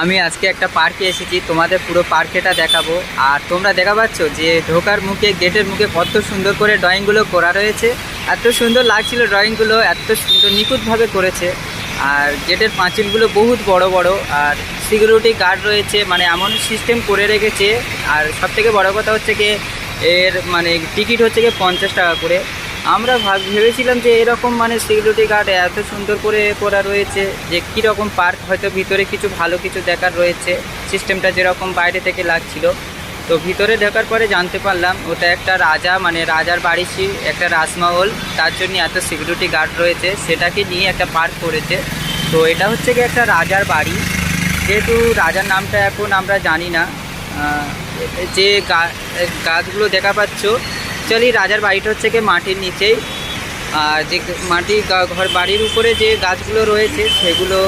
আমি আজকে একটা পার্কে এসেছি, তোমাদের পুরো পার্কেটা দেখাবো। আর তোমরা দেখা পাচ্ছ যে ঢোকার মুখে, গেটের মুখে কত সুন্দর করে ড্রয়িংগুলো করা রয়েছে। এত সুন্দর লাগছিল ড্রয়িংগুলো, এত সুন্দর নিখুঁতভাবে করেছে। আর গেটের পাঁচিলগুলো বহুত বড় বড়, আর সিকিউরিটি গার্ড রয়েছে, মানে এমন সিস্টেম করে রেখেছে। আর সবথেকে বড় কথা হচ্ছে কি, এর মানে টিকিট হচ্ছে কি 50 টাকা করে। আমরা ভেবেছিলাম যে এরকম মানে সিকিউরিটি গার্ড এত সুন্দর করে করা রয়েছে যে কীরকম পার্ক, হয়তো ভিতরে কিছু ভালো কিছু দেখার রয়েছে, সিস্টেমটা যেরকম বাইরে থেকে লাগছিল। তো ভিতরে ঢোকার পরে জানতে পারলাম ওটা একটা রাজা, মানে রাজার বাড়ি, একটা রাজমহল, তার জন্য এত সিকিউরিটি গার্ড রয়েছে, সেটাকে নিয়ে একটা পার্ক করেছে। তো এটা হচ্ছে কি একটা রাজার বাড়ি, যেহেতু রাজার নামটা এখন আমরা জানি না। যে গাছগুলো দেখা পাচ্ছ, অ্যাকচুয়ালি রাজার বাড়িটা হচ্ছে কি মাটির নিচেই। আর যে মাটির ঘর বাড়ির উপরে যে গাছগুলো রয়েছে সেগুলো